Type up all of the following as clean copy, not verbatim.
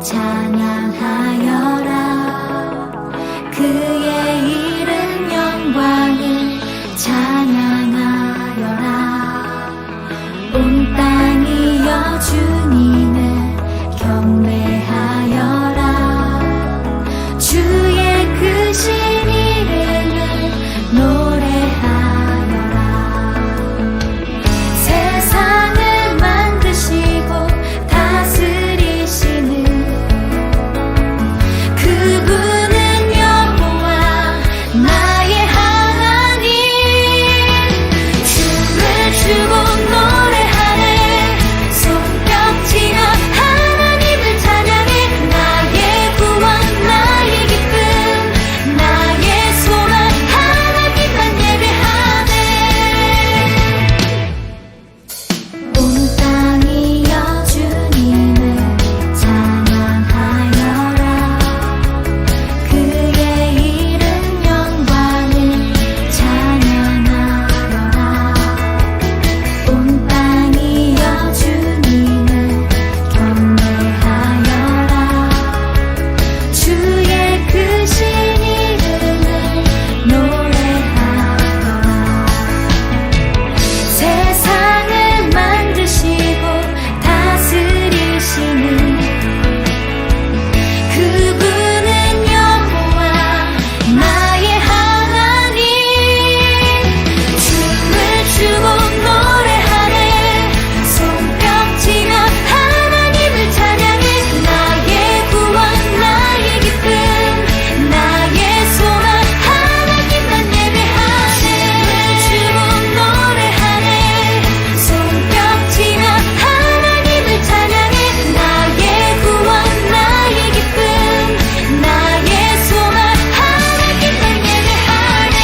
찬양하여라. 그의 이름 영광을 찬양하여라. 온 땅이여 주님을 경배하여라. 주의 크신 이름을 노래하여라. 세상을 만드시고 다스리시는 그분은 여호와 나의 하나님. 춤을 추고 노래하네. 손뼉치며 하나님을 찬양해. 나의 구원 나의 기쁨 나의 소망 하나님만 예배하네. 온 땅이여 주님을 찬양하여라. 그의 이름 영광을 찬양하여라. 온 땅이여 주님을 경배하여라. 주의 크신 이름을 노래하여라. 세상을 만드시고 다스리시는 그분은 여호와 나의 하나님. 춤을 추고 노래하네. 손뼉치며 하나님을 찬양해. 나의 구원 나의 기쁨 나의 소망 하나님만 예배하네. 춤을 추고 노래하네. 손뼉치며 하나님을 찬양해. 나의 구원 나의 기쁨 나의 소망 하나님만 예배하네.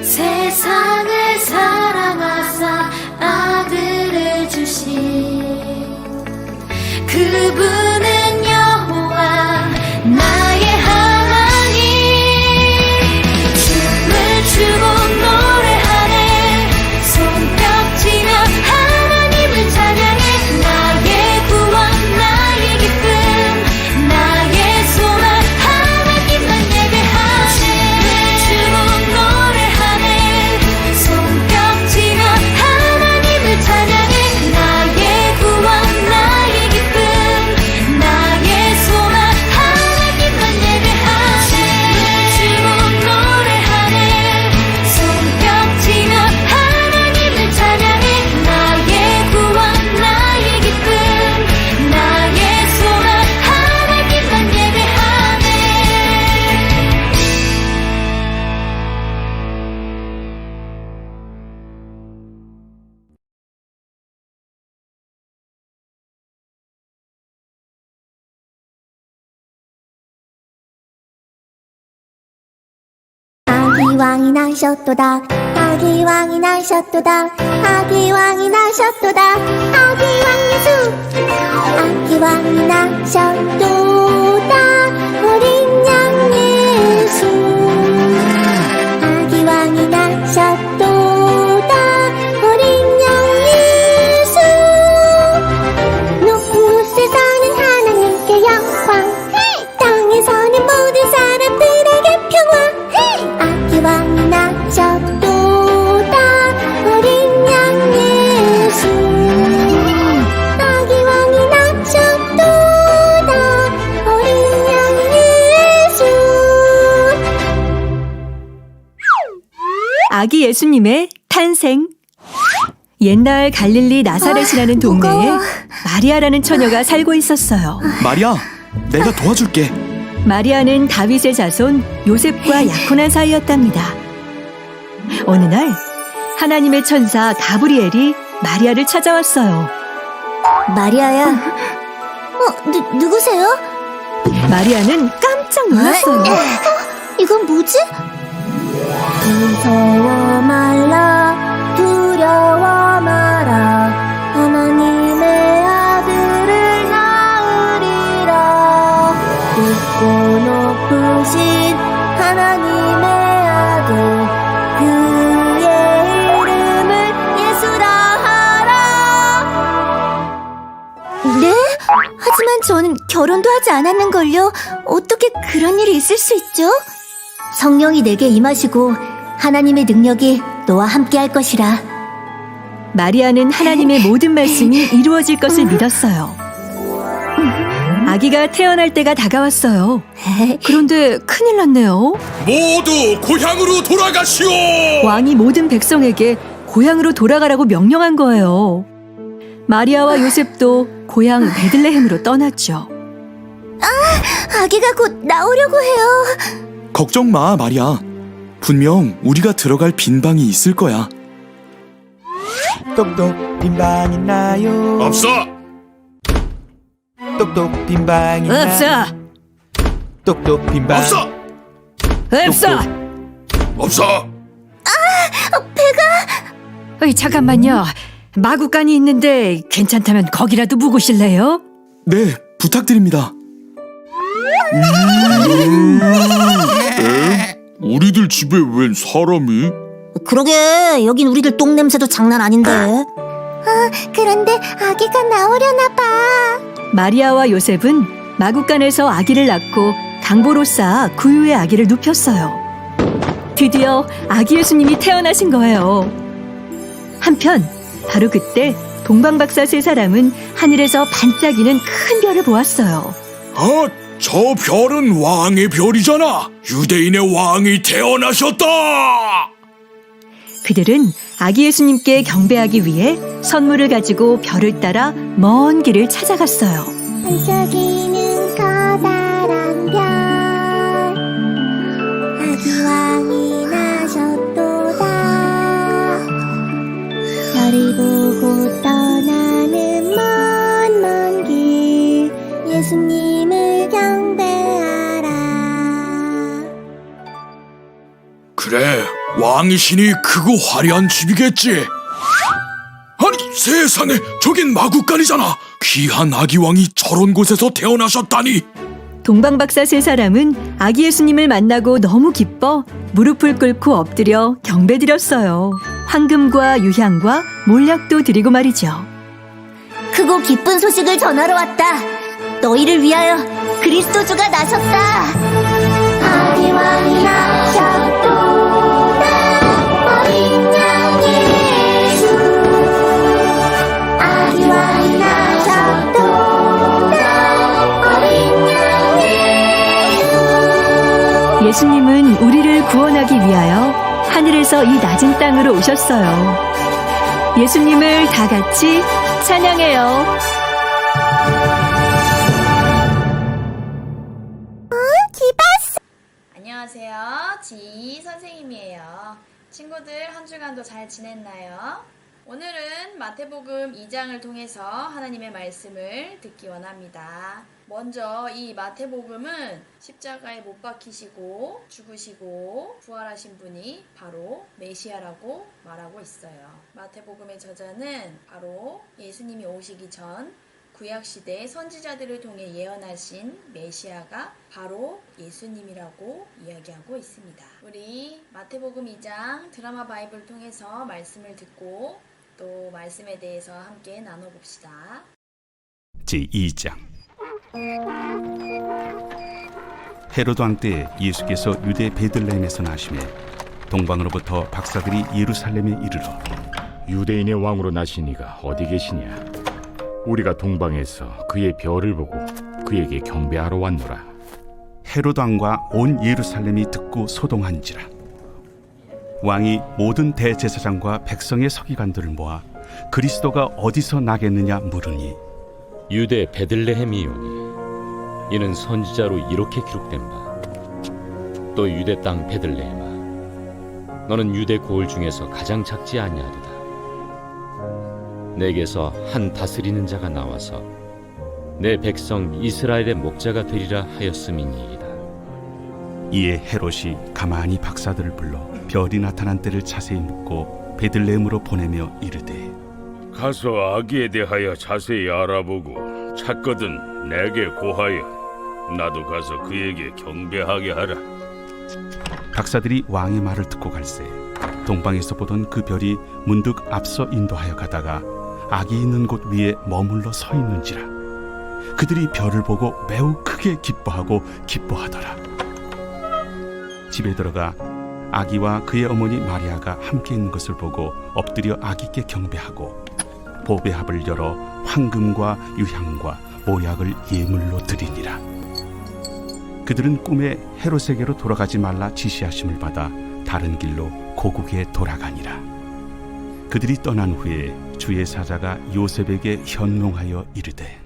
세상을 사랑하사 아들을 주신 그분은 여호와 나의 하나님. 춤을 추고 노래하네. 손뼉치며 하나님을 찬양해. 나의 구원 나의 기쁨 나의 소망 하나님만 예배하네. 춤을 추고 노래하네. 손뼉치며 하나님을 찬양해. 나의 구원 나의 기쁨 나의 소망 하나님만 예배하네. 춤을 추고 노래하네. 손뼉치며 하나님을 찬양해. 나의 구원 나의 기쁨 나의 소망 하나님만 예배하네. 아기왕이 나셨도다. 아기왕이 나셨도다. 아기왕이 나셨도다. 아기왕 예수. 아기왕이 나셨도다. 어린 양 예수. 아기왕이 나셨도다. 어린 양 예수. 높은 곳에 사는 하나님께 영광. 땅에 사는 모든 사람들에게 평화. 아기왕이 나셨도다. 어린 양 예수. 아기왕이 나셨도다. 어린 양 예수. 아기 예수님의 탄생. 옛날 갈릴리 나사렛이라는 동네에 무거워. 마리아라는 처녀가 살고 있었어요. 마리아, 내가 도와줄게. 마리아는 다윗의 자손 요셉과 약혼한 사이였답니다. 어느 날 하나님의 천사 가브리엘이 마리아를 찾아왔어요. 마리아야. 누구세요? 마리아는 깜짝 놀랐어요. 이건 뭐지? 무서워 말라. 두려워 마라. 하나님의 아들을 낳았다. 결혼도 하지 않았는걸요? 어떻게 그런 일이 있을 수 있죠? 성령이 내게 임하시고 하나님의 능력이 너와 함께 할 것이라. 마리아는 하나님의 모든 말씀이 이루어질 것을 믿었어요. 아기가 태어날 때가 다가왔어요. 그런데 큰일 났네요. 모두 고향으로 돌아가시오. 왕이 모든 백성에게 고향으로 돌아가라고 명령한 거예요. 마리아와 요셉도 고향 베들레헴으로 떠났죠. 아기가 곧 나오려고 해요. 걱정 마, 마리아. 분명 우리가 들어갈 빈 방이 있을 거야. 똑똑 빈 방 있나요? 없어. 똑똑 빈 방 있나요? 없어! 똑똑 빈 방. 없어. 없어! 없어. 어이, 잠깐만요. 마구간이 있는데 괜찮다면 거기라도 묵으실래요? 네, 부탁드립니다. 우리들 집에 웬 사람이? 그러게, 여긴 우리들 똥 냄새도 장난 아닌데. 그런데 아기가 나오려나 봐. 마리아와 요셉은 마구간에서 아기를 낳고 강보로 쌓아 구유의 아기를 눕혔어요. 드디어 아기 예수님이 태어나신 거예요. 한편 바로 그때 동방박사 세 사람은 하늘에서 반짝이는 큰 별을 보았어요. 저 별은 왕의 별이잖아. 유대인의 왕이 태어나셨다. 그들은 아기 예수님께 경배하기 위해 선물을 가지고 별을 따라 먼 길을 찾아갔어요. 반짝이는 커다란 별, 아기 왕이 나셨도다. 별을 보고 떠나는 먼 길, 예수님을 경배하라. 그래, 왕이시니 크고 화려한 집이겠지. 아니, 세상에, 저긴 마구간이잖아. 귀한 아기 왕이 저런 곳에서 태어나셨다니. 동방박사 세 사람은 아기 예수님을 만나고 너무 기뻐 무릎을 꿇고 엎드려 경배드렸어요. 황금과 유향과 몰약도 드리고 말이죠. 크고 기쁜 소식을 전하러 왔다. 너희를 위하여 그리스도주가 나셨다. 아기 왕이 나셨도다. 어린 양 예수. 아기 왕이 나셨도다. 어린 양 예수. 예수님은 우리를 구원하기 위하여 하늘에서 이 낮은 땅으로 오셨어요. 예수님을 다 같이 찬양해요. 안녕하세요. 지희 선생님이에요. 친구들 한 주간도 잘 지냈나요? 오늘은 마태복음 2장을 통해서 하나님의 말씀을 듣기 원합니다. 먼저 이 마태복음은 십자가에 못 박히시고 죽으시고 부활하신 분이 바로 메시아라고 말하고 있어요. 마태복음의 저자는 바로 예수님이 오시기 전 구약시대 선지자들을 통해 예언하신 메시아가 바로 예수님이라고 이야기하고 있습니다. 우리 마태복음 2장 드라마 바이블 통해서 말씀을 듣고 또 말씀에 대해서 함께 나눠봅시다. 제2장 헤로드 왕 때 예수께서 유대 베들레헴에서 나시매 동방으로부터 박사들이 예루살렘에 이르러 유대인의 왕으로 나신 이가 어디 계시냐? 우리가 동방에서 그의 별을 보고 그에게 경배하러 왔노라. 헤로드 왕과 온 예루살렘이 듣고 소동한지라. 왕이 모든 대제사장과 백성의 서기관들을 모아 그리스도가 어디서 나겠느냐 물으니 유대 베들레헴이오니 이는 선지자로 이렇게 기록된 바 또 유대 땅 베들레헴아 너는 유대 고을 중에서 가장 작지 아니하리다. 내게서 한 다스리는 자가 나와서 내 백성 이스라엘의 목자가 되리라 하였음이니이다. 이에 헤롯이 가만히 박사들을 불러 별이 나타난 때를 자세히 묻고 베들레헴으로 보내며 이르되 가서 아기에 대하여 자세히 알아보고 찾거든 내게 고하여 나도 가서 그에게 경배하게 하라. 박사들이 왕의 말을 듣고 갈새 동방에서 보던 그 별이 문득 앞서 인도하여 가다가 아기 있는 곳 위에 머물러 서 있는지라. 그들이 별을 보고 매우 크게 기뻐하더라. 집에 들어가 아기와 그의 어머니 마리아가 함께 있는 것을 보고 엎드려 아기께 경배하고 보배합을 열어 황금과 유향과 모약을 예물로 드리니라. 그들은 꿈에 헤롯에게로 돌아가지 말라 지시하심을 받아 다른 길로 고국에 돌아가니라. 그들이 떠난 후에 주의 사자가 요셉에게 현몽하여 이르되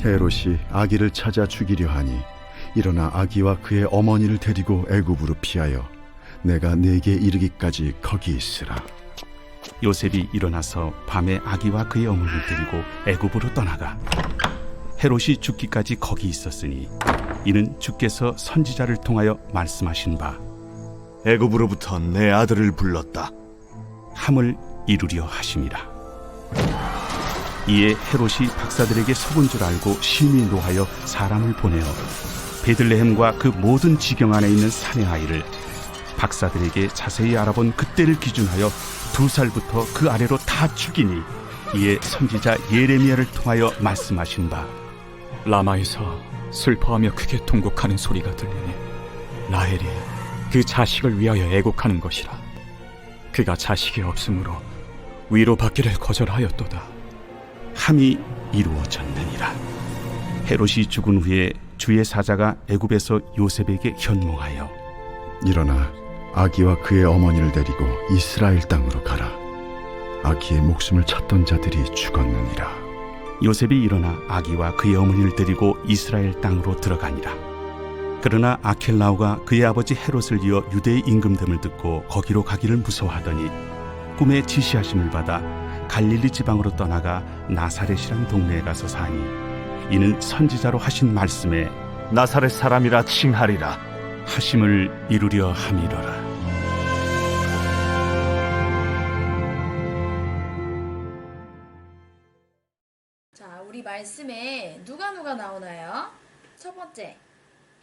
헤롯이 아기를 찾아 죽이려 하니 일어나 아기와 그의 어머니를 데리고 애굽으로 피하여 내가 네게 이르기까지 거기 있으라. 요셉이 일어나서 밤에 아기와 그의 어머니를 데리고 애굽으로 떠나가 헤롯이 죽기까지 거기 있었으니 이는 주께서 선지자를 통하여 말씀하신 바 애굽으로부터 내 아들을 불렀다 함을 이루려 하심이라. 이에 헤롯이 박사들에게 속은 줄 알고 심히 노하여 사람을 보내어 베들레헴과 그 모든 지경 안에 있는 산의 아이를 박사들에게 자세히 알아본 그때를 기준하여 2살부터 그 아래로 다 죽이니 이에 선지자 예레미야를 통하여 말씀하신 바 라마에서 슬퍼하며 크게 통곡하는 소리가 들리니 라헬이 그 자식을 위하여 애곡하는 것이라. 그가 자식이 없으므로 위로받기를 거절하였도다 함이 이루어졌느니라. 헤롯이 죽은 후에 주의 사자가 애굽에서 요셉에게 현몽하여 일어나 아기와 그의 어머니를 데리고 이스라엘 땅으로 가라. 아기의 목숨을 찾던 자들이 죽었느니라. 요셉이 일어나 아기와 그의 어머니를 데리고 이스라엘 땅으로 들어가니라. 그러나 아켈라오가 그의 아버지 헤롯을 이어 유대의 임금됨을 듣고 거기로 가기를 무서워하더니 꿈에 지시하심을 받아 갈릴리 지방으로 떠나가 나사렛이란 동네에 가서 사니 이는 선지자로 하신 말씀에 나사렛 사람이라 칭하리라 하심을 이루려 함이로라. 자, 우리 말씀에 누가 나오나요? 첫 번째,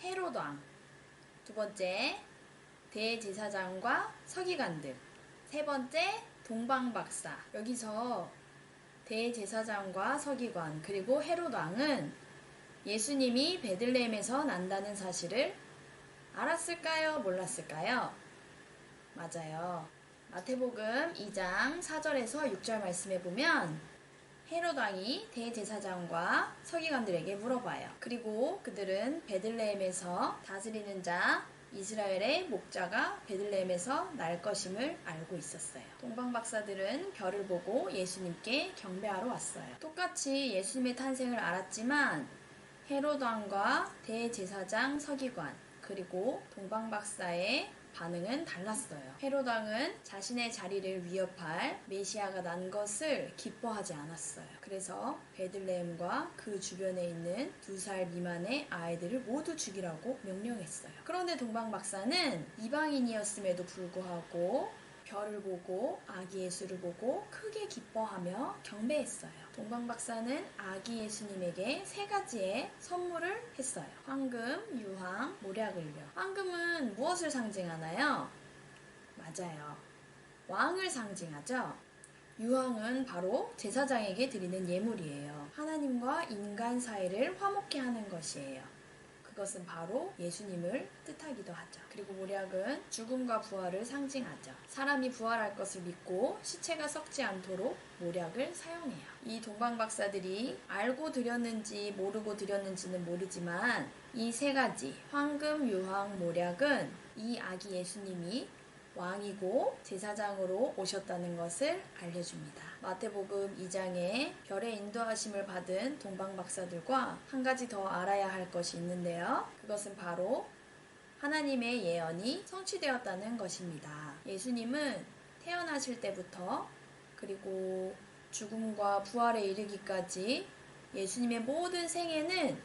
헤롯 왕. 두 번째, 대제사장과 서기관들. 세 번째, 동방박사. 여기서 대제사장과 서기관 그리고 헤롯 왕은 예수님이 베들레헴에서 난다는 사실을 알았을까요? 몰랐을까요? 맞아요. 마태복음 2장 4절에서 6절 말씀에 보면 헤롯 왕이 대제사장과 서기관들에게 물어봐요. 그리고 그들은 베들레헴에서 다스리는 자 이스라엘의 목자가 베들레헴에서 날 것임을 알고 있었어요. 동방박사들은 별을 보고 예수님께 경배하러 왔어요. 똑같이 예수님의 탄생을 알았지만 헤롯 왕과 대제사장 서기관 그리고 동방박사의 반응은 달랐어요. 헤롯 왕은 자신의 자리를 위협할 메시아가 난 것을 기뻐하지 않았어요. 그래서 베들레헴과 그 주변에 있는 2살 미만의 아이들을 모두 죽이라고 명령했어요. 그런데 동방박사는 이방인이었음에도 불구하고 별을 보고 아기 예수를 보고 크게 기뻐하며 경배했어요. 동방박사는 아기 예수님에게 3가지의 선물을 했어요. 황금, 유황, 모략을요. 황금은 무엇을 상징하나요? 맞아요. 왕을 상징하죠. 유황은 바로 제사장에게 드리는 예물이에요. 하나님과 인간 사이를 화목케 하는 것이에요. 그것은 바로 예수님을 뜻하기도 하죠. 그리고 모략은 죽음과 부활을 상징하죠. 사람이 부활할 것을 믿고 시체가 썩지 않도록 모략을 사용해요. 이 동방박사들이 알고 드렸는지 모르고 드렸는지는 모르지만 이 3가지 황금, 유황, 모략은 이 아기 예수님이 왕이고 제사장으로 오셨다는 것을 알려줍니다. 마태복음 2장에 별의 인도하심을 받은 동방박사들과 한 가지 더 알아야 할 것이 있는데요. 그것은 바로 하나님의 예언이 성취되었다는 것입니다. 예수님은 태어나실 때부터 그리고 죽음과 부활에 이르기까지 예수님의 모든 생애는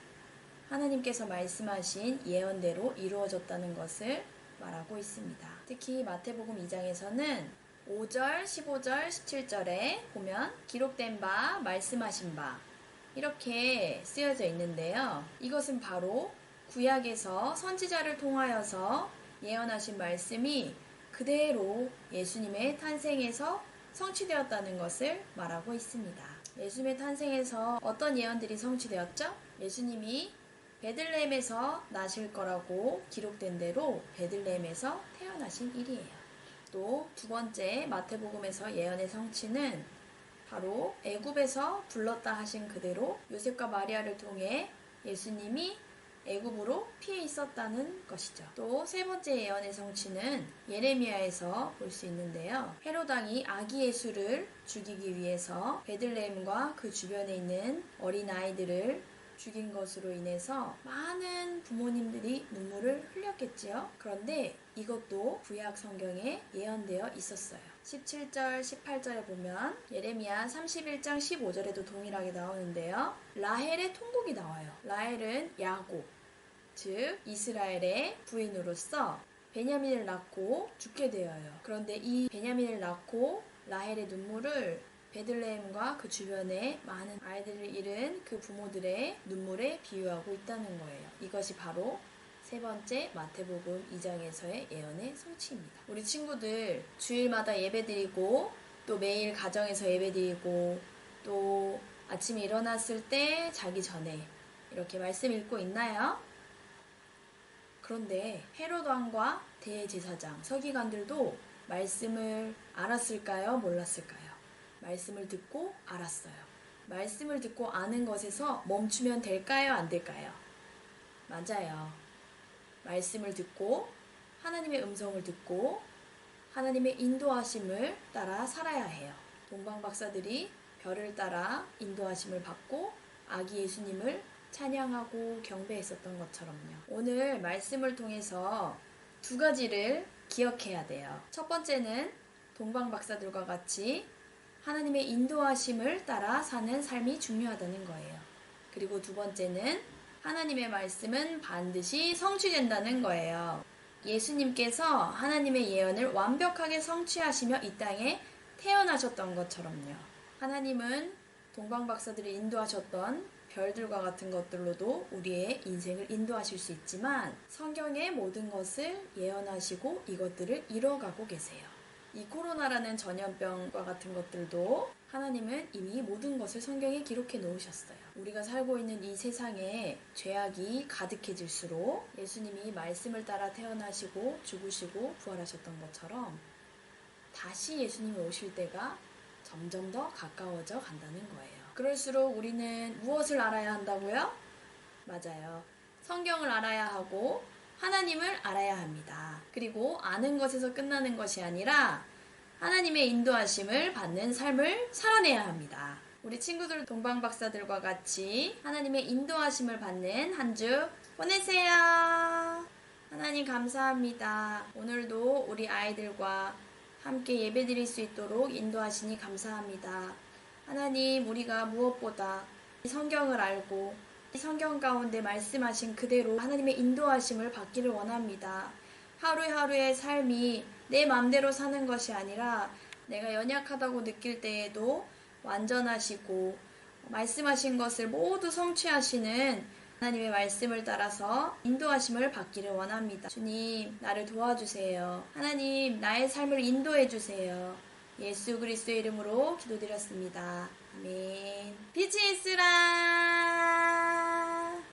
하나님께서 말씀하신 예언대로 이루어졌다는 것을 말하고 있습니다. 특히 마태복음 2장에서는 5절, 15절, 17절에 보면 기록된 바, 말씀하신 바 이렇게 쓰여져 있는데요. 이것은 바로 구약에서 선지자를 통하여서 예언하신 말씀이 그대로 예수님의 탄생에서 성취되었다는 것을 말하고 있습니다. 예수님의 탄생에서 어떤 예언들이 성취되었죠? 예수님이 베들레헴에서 나실 거라고 기록된 대로 베들레헴에서 태어나신 일이에요. 또 두 번째 마태복음에서 예언의 성취는 바로 애굽에서 불렀다 하신 그대로 요셉과 마리아를 통해 예수님이 애굽으로 피해 있었다는 것이죠. 또 세 번째 예언의 성취는 예레미야에서 볼 수 있는데요. 헤롯 왕이 아기 예수를 죽이기 위해서 베들레헴과 그 주변에 있는 어린아이들을 죽인 것으로 인해서 많은 부모님들이 눈물을 흘렸겠지요. 그런데 이것도 구약 성경에 예언되어 있었어요. 17절, 18절에 보면 예레미야 31장 15절에도 동일하게 나오는데요. 라헬의 통곡이 나와요. 라헬은 야곱, 즉 이스라엘의 부인으로서 베냐민을 낳고 죽게 되어요. 그런데 이 베냐민을 낳고 라헬의 눈물을 베들레헴과 그 주변에 많은 아이들을 잃은 그 부모들의 눈물에 비유하고 있다는 거예요. 이것이 바로 세 번째 마태복음 2장에서의 예언의 성취입니다. 우리 친구들 주일마다 예배드리고 또 매일 가정에서 예배드리고 또 아침에 일어났을 때 자기 전에 이렇게 말씀 읽고 있나요? 그런데 헤롯 왕과 대제사장, 서기관들도 말씀을 알았을까요? 몰랐을까요? 말씀을 듣고 알았어요. 말씀을 듣고 아는 것에서 멈추면 될까요? 안 될까요? 맞아요. 말씀을 듣고 하나님의 음성을 듣고 하나님의 인도하심을 따라 살아야 해요. 동방박사들이 별을 따라 인도하심을 받고 아기 예수님을 찬양하고 경배했었던 것처럼요. 오늘 말씀을 통해서 두 가지를 기억해야 돼요. 첫 번째는 동방박사들과 같이 하나님의 인도하심을 따라 사는 삶이 중요하다는 거예요. 그리고 두 번째는 하나님의 말씀은 반드시 성취된다는 거예요. 예수님께서 하나님의 예언을 완벽하게 성취하시며 이 땅에 태어나셨던 것처럼요. 하나님은 동방박사들을 인도하셨던 별들과 같은 것들로도 우리의 인생을 인도하실 수 있지만 성경의 모든 것을 예언하시고 이것들을 이뤄가고 계세요. 이 코로나라는 전염병과 같은 것들도 하나님은 이미 모든 것을 성경에 기록해 놓으셨어요. 우리가 살고 있는 이 세상에 죄악이 가득해질수록 예수님이 말씀을 따라 태어나시고 죽으시고 부활하셨던 것처럼 다시 예수님이 오실 때가 점점 더 가까워져 간다는 거예요. 그럴수록 우리는 무엇을 알아야 한다고요? 맞아요. 성경을 알아야 하고 하나님을 알아야 합니다. 그리고 아는 것에서 끝나는 것이 아니라 하나님의 인도하심을 받는 삶을 살아내야 합니다. 우리 친구들 동방박사들과 같이 하나님의 인도하심을 받는 한 주 보내세요. 하나님 감사합니다. 오늘도 우리 아이들과 함께 예배드릴 수 있도록 인도하시니 감사합니다. 하나님, 우리가 무엇보다 성경을 알고 성경 가운데 말씀하신 그대로 하나님의 인도하심을 받기를 원합니다. 하루하루의 삶이 내 마음대로 사는 것이 아니라 내가 연약하다고 느낄 때에도 완전하시고 말씀하신 것을 모두 성취하시는 하나님의 말씀을 따라서 인도하심을 받기를 원합니다. 주님, 나를 도와주세요. 하나님, 나의 삶을 인도해 주세요. 예수 그리스도의 이름으로 기도드렸습니다. 아멘. 빛이 있으라.